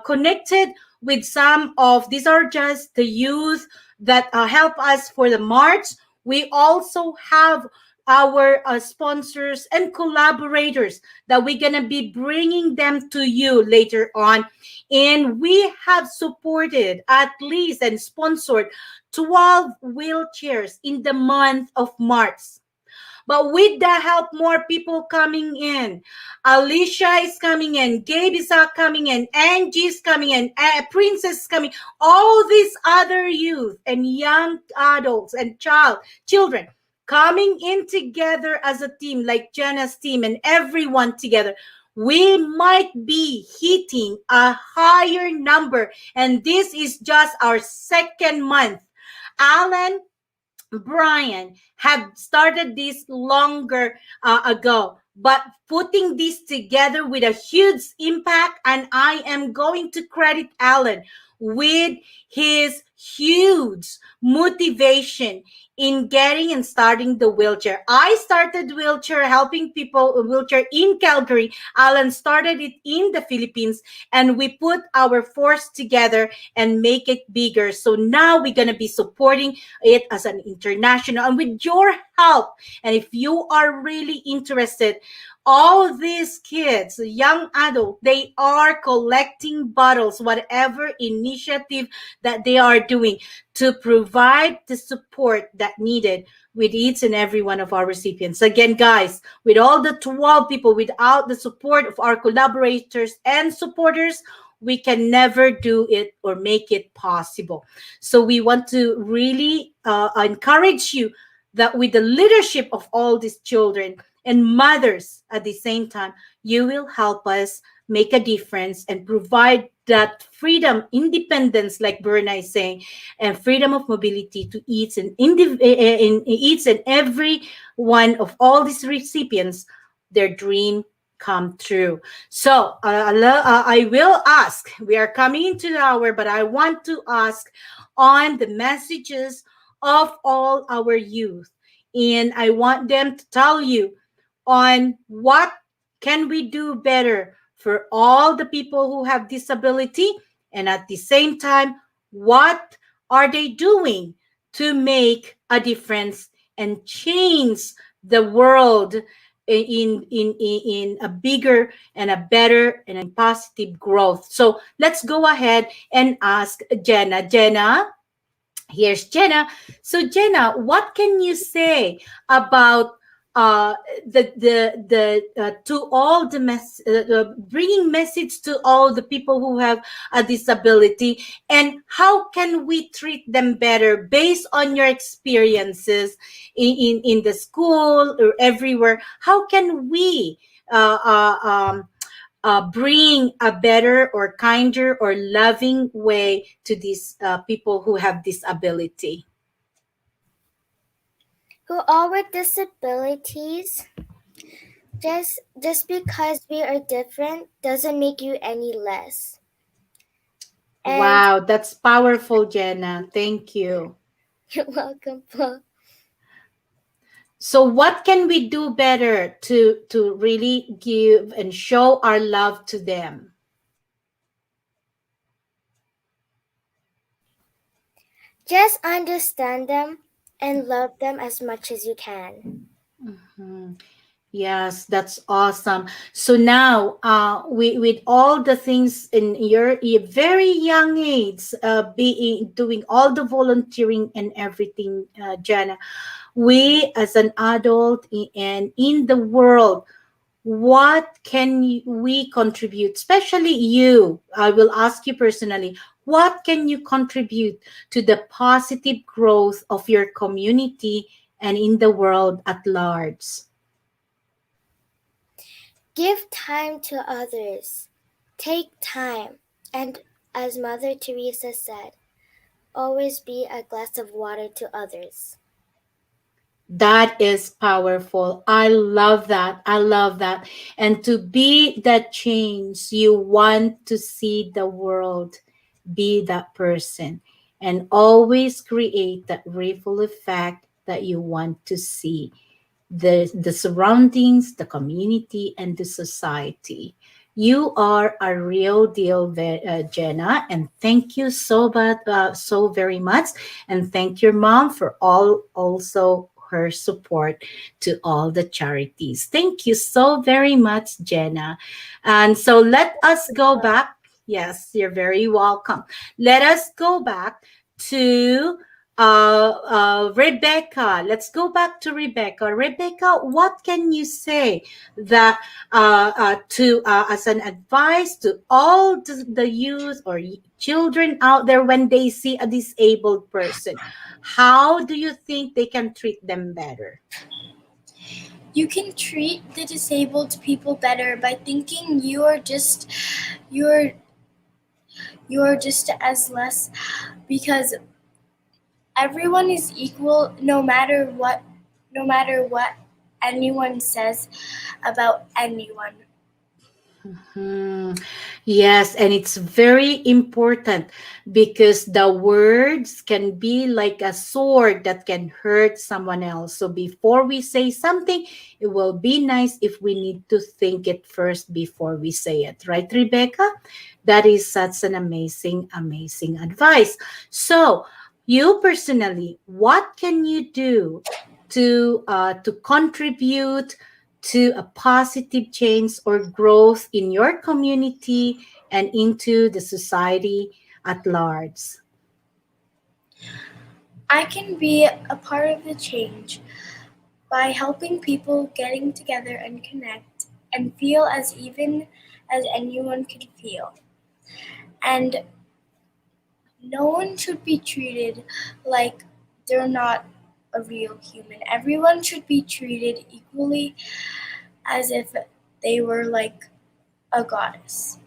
Speaker 1: connected with some of these are just the youth that help us for the march. We also have our sponsors and collaborators that we're going to be bringing them to you later on. And we have supported at least and sponsored 12 wheelchairs in the month of March. But with the help, more people coming in. Alicia is coming in. Gabe is coming in. Angie's coming in. Princess is coming. All these other youth and young adults and children coming in together as a team, like Jenna's team and everyone together. We might be hitting a higher number. And this is just our second month. Alan, Brian have started this longer ago, but putting this together with a huge impact, and I am going to credit Alan with his huge motivation in getting and starting the wheelchair. I started wheelchair helping people wheelchair in Calgary. Alan started it in the Philippines, and we put our force together and make it bigger. So now we're gonna be supporting it as an international, and with your help. And if you are really interested, all these kids, young adults, they are collecting bottles, whatever initiative that they are doing to provide the support that needed with each and every one of our recipients. Again, guys, with all the 12 people, without the support of our collaborators and supporters, we can never do it or make it possible. So we want to really encourage you that with the leadership of all these children and mothers at the same time, you will help us make a difference and provide that freedom, independence, like Berna is saying, and freedom of mobility to in each and every one of all these recipients, their dream come true. So I will ask, we are coming into the hour, but I want to ask on the messages of all our youth. And I want them to tell you on what can we do better for all the people who have disability, and at the same time, what are they doing to make a difference and change the world in a bigger and a better and a positive growth. So let's go ahead and ask Jenna. Jenna, here's Jenna. So Jenna, what can you say about uh the to all the bringing message to all the people who have a disability, and how can we treat them better based on your experiences in the school or everywhere? How can we bring a better or kinder or loving way to these people who have disability?
Speaker 3: Who all with disabilities, just because we are different doesn't make you any less. And
Speaker 1: Wow, that's powerful, Jenna. Thank you.
Speaker 3: you're welcome, Po.
Speaker 1: So what can we do better to really give and show our love to them?
Speaker 3: Just understand them and love them as much as you can.
Speaker 1: Mhm. Yes, that's awesome. So now, with all the things in your very young age, being doing all the volunteering and everything, Jenna, we as an adult and in the world, what can we contribute? Especially you, I will ask you personally. What can you contribute to the positive growth of your community and in the world at large?
Speaker 3: Give time to others. Take time. And as Mother Teresa said, always be a glass of water to others.
Speaker 1: That is powerful. I love that. I love that. And to be that change you want to see the world, be that person and always create that ripple effect that you want to see the surroundings, the community, and the society. You are a real deal, Jenna, and thank you so very much. And thank your mom for all also her support to all the charities. Thank you so very much, Jenna. And so let us go back. Yes, you're very welcome. Let us go back to Rebecca. Let's go back to Rebecca. Rebecca, what can you say that to as an advice to all the youth or children out there when they see a disabled person? How do you think they can treat them better?
Speaker 4: You can treat the disabled people better by thinking you're you're just as less, because everyone is equal no matter what anyone says about anyone.
Speaker 1: Hmm. Yes, and it's very important because the words can be like a sword that can hurt someone else. So before we say something, it will be nice if we need to think it first before we say it. Right, Rebecca? That is such an amazing, amazing advice. So, you personally, what can you do to contribute to a positive change or growth in your community and into the society at large?
Speaker 4: I can be a part of the change by helping people getting together and connect and feel as even as anyone could feel. And no one should be treated like they're not a real human. Everyone should be treated equally as if they were like a goddess.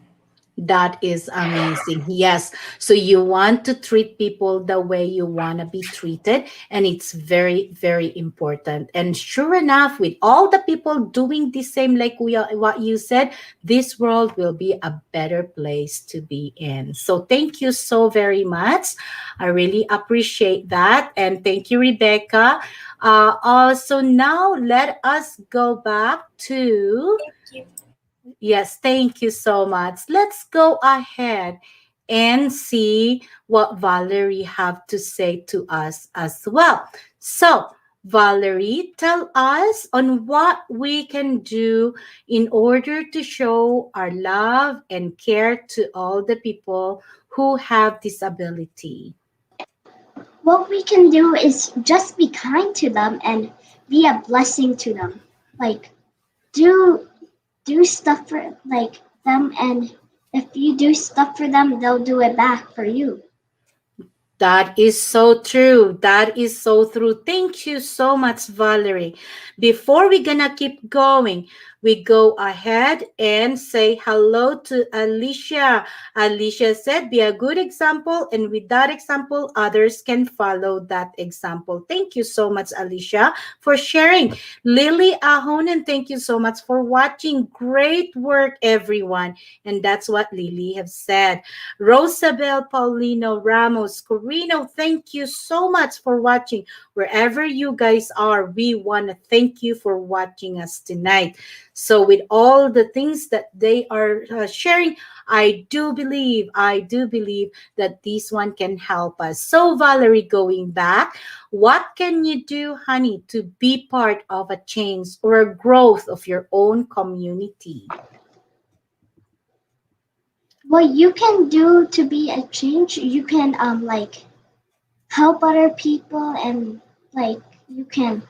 Speaker 1: That is amazing. Yes. So you want to treat people the way you want to be treated. And it's very, very important. And sure enough, with all the people doing the same, like what you said, this world will be a better place to be in. So thank you so very much. I really appreciate that. And thank you, Rebecca. Also, now let us go back to.
Speaker 4: Thank you.
Speaker 1: Yes, thank you so much. Let's go ahead and see what Valerie have to say to us as well. So, Valerie, tell us on what we can do in order to show our love and care to all the people who have disability.
Speaker 5: What we can do is just be kind to them and be a blessing to them. Like do do stuff for like them, and if you do stuff for them, they'll do it back for you.
Speaker 1: That is so true. That is so true. Thank you so much, Valerie. Before we're gonna keep going, we go ahead and say hello to Alicia. Alicia said, be a good example, and with that example, others can follow that example. Thank you so much, Alicia, for sharing. Lily Ahonen, thank you so much for watching. Great work, everyone. And that's what Lily have said. Rosabel Paulino Ramos Corino, thank you so much for watching. Wherever you guys are, we want to thank you for watching us tonight. So, with all the things that they are sharing, I do believe that this one can help us. So, Valerie, going back, what can you do, honey, to be part of a change or a growth of your own community?
Speaker 5: What you can do to be a change, you can like help other people, and like you can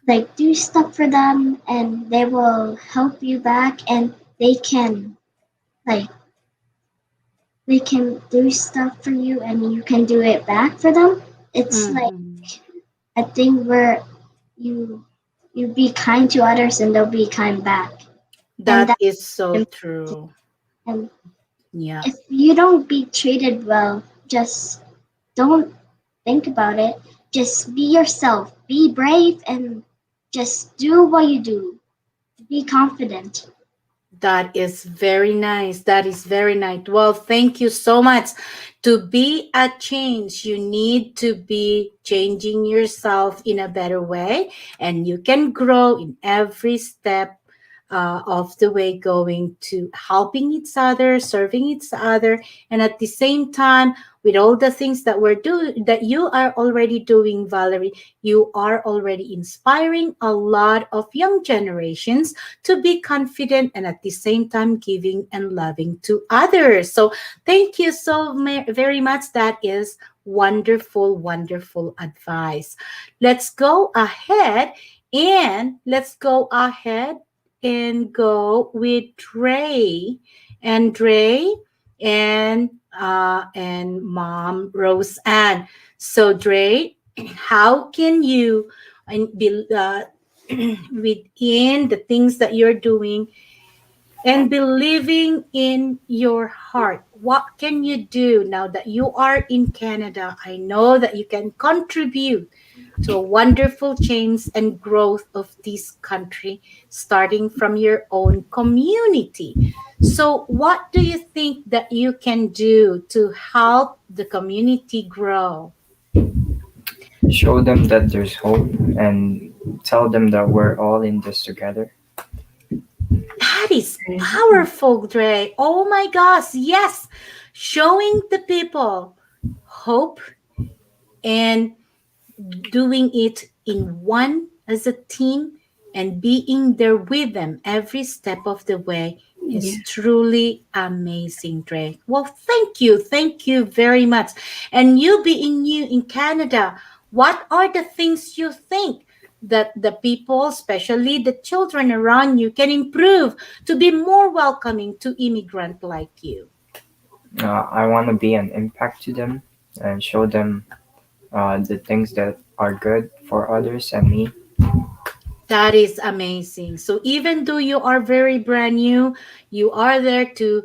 Speaker 5: like do stuff for them, and they will help you back, and they can like they can do stuff for you and you can do it back for them. It's like
Speaker 1: Mhm.
Speaker 5: a thing where you you be kind to others and they'll be kind back. And
Speaker 1: That
Speaker 5: that's
Speaker 1: is so
Speaker 5: important.
Speaker 1: true.
Speaker 5: And
Speaker 1: Yeah.
Speaker 5: if you don't be treated well, just don't think about it. Just be yourself. Be brave and just do what you do. Be confident.
Speaker 1: That is very nice. That is very nice. Well, thank you so much. To be a change, you need to be changing yourself in a better way, and you can grow in every step of the way, going to helping each other, serving each other, and at the same time, with all the things that we're doing, that you are already doing, Valerie, you are already inspiring a lot of young generations to be confident and at the same time giving and loving to others. So thank you so very much. That is wonderful, wonderful advice. Let's go ahead and go with Dre and and Mom Rose Ann. So Dre, how can you and be within the things that you're doing and believing in your heart? What can you do now that you are in Canada? I know that you can contribute to a wonderful change and growth of this country, starting from your own community. So, what do you think that you can do to help the community grow?
Speaker 6: Show them that there's hope and tell them that we're all in this together.
Speaker 1: That is powerful, Dre. Oh my gosh, yes. Showing the people hope and doing it in one as a team and being there with them every step of the way
Speaker 7: Yeah.
Speaker 1: is truly amazing, Dre. Well, thank you. Thank you very much. And you being new in Canada, what are the things you think that the people, especially the children around you, can improve to be more welcoming to immigrant like you?
Speaker 6: I want to be an impact to them and show them the things that are good for others and me.
Speaker 1: That is amazing. So even though you are very brand new, you are there to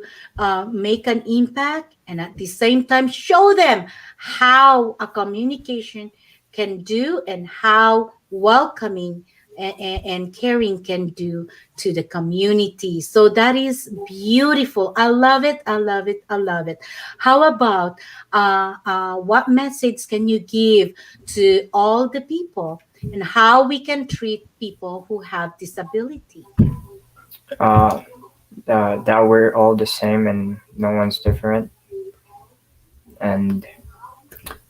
Speaker 1: make an impact and at the same time show them how a communication can do and how welcoming and caring can do to the community. So that is beautiful. I love it. I love it. I love it. How about what message can you give to all the people and how we can treat people who have disability?
Speaker 6: Uh, that we're all the same and no one's different, and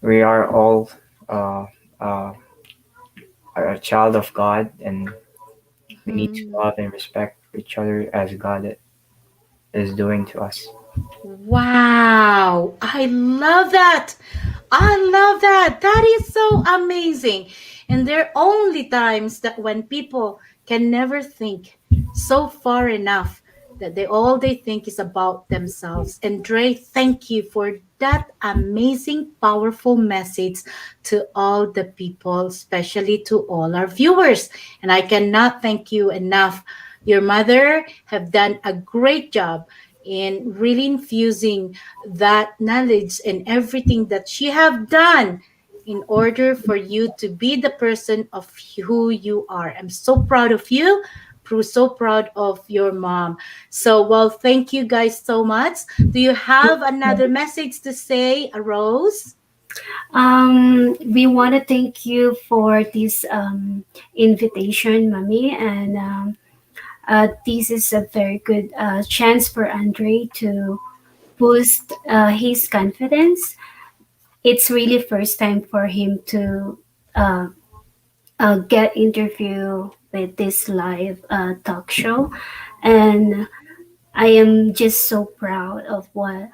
Speaker 6: we are all uh, uh, a child of God, and we need to
Speaker 1: Mhm.
Speaker 6: love and respect each other as God is doing to us.
Speaker 1: Wow, I love that. I love that. That is so amazing. And there are only times that when people can never think so far enough that all they think is about themselves. And Dre, thank you for that amazing, powerful message to all the people, especially to all our viewers. And I cannot thank you enough. Your mother have done a great job in really infusing that knowledge and everything that she have done in order for you to be the person of who you are. I'm so proud of you. So proud of your mom. So, well, thank you guys so much. Do you have another message to say, Rose?
Speaker 7: We want to thank you for this invitation, Mommy, and this is a very good chance for Andre to boost his confidence. It's really first time for him to uh, get interview with this live talk show, and I am just so proud of what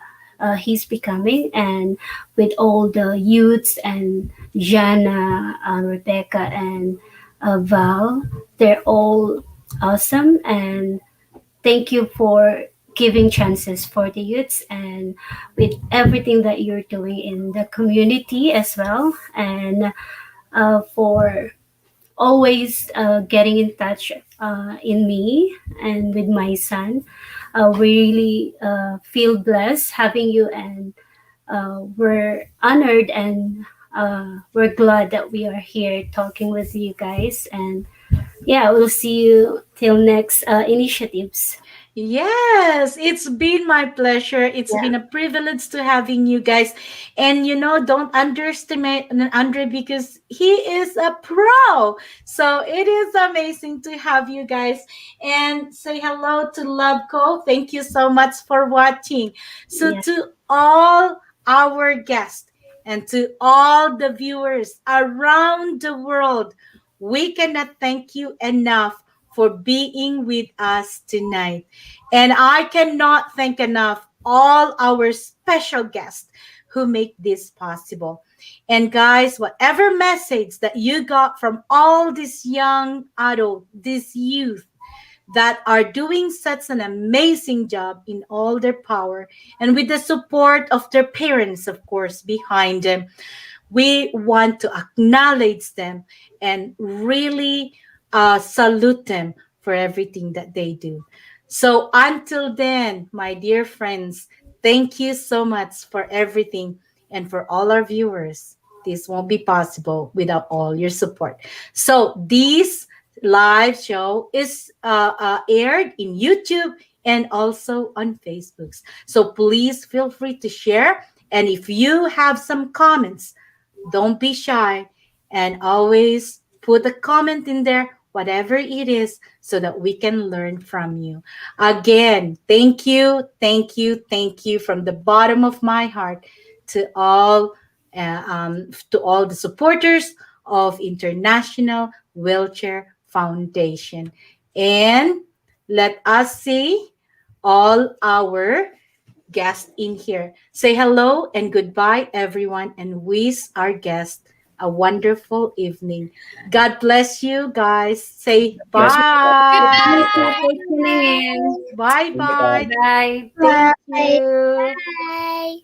Speaker 7: he's becoming, and with all the youths and Jana, Rebecca, and Val, they're all awesome. And thank you for giving chances for the youths, and with everything that you're doing in the community as well, and for always getting in touch in me and with my son. We really feel blessed having you, and we're honored, and we're glad that we are here talking with you guys. And yeah, we'll see you till next initiatives.
Speaker 1: Yes, it's been my pleasure. It's
Speaker 7: Yeah.
Speaker 1: been a privilege to having you guys. And don't underestimate Andre because he is a pro. So it is amazing to have you guys. And say hello to Loveco. Thank you so much for watching. So
Speaker 7: Yeah.
Speaker 1: to all our guests and to all the viewers around the world, we cannot thank you enough for being with us tonight. And I cannot thank enough all our special guests who make this possible. And guys, whatever message that you got from all these young adults, these youth that are doing such an amazing job in all their power and with the support of their parents, of course, behind them, we want to acknowledge them and really salute them for everything that they do. So until then, my dear friends, thank you so much for everything, and for all our viewers. This won't be possible without all your support. So this live show is aired in YouTube and also on Facebook. So please feel free to share. And if you have some comments, don't be shy, and always put a comment in there, whatever it is, so that we can learn from you. Again, thank you, thank you, thank you from the bottom of my heart to all the supporters of International Wheelchair Foundation. And let us see all our guest in here. Say hello and goodbye, everyone, and wish our guest a wonderful evening. God bless you guys. Say
Speaker 6: Bless
Speaker 7: Thank
Speaker 1: bye.
Speaker 7: you
Speaker 4: Goodbye.
Speaker 7: for tuning in.
Speaker 1: Bye
Speaker 6: you.
Speaker 1: bye.
Speaker 7: Bye.
Speaker 1: Thank
Speaker 5: Bye.
Speaker 1: you.
Speaker 3: Bye.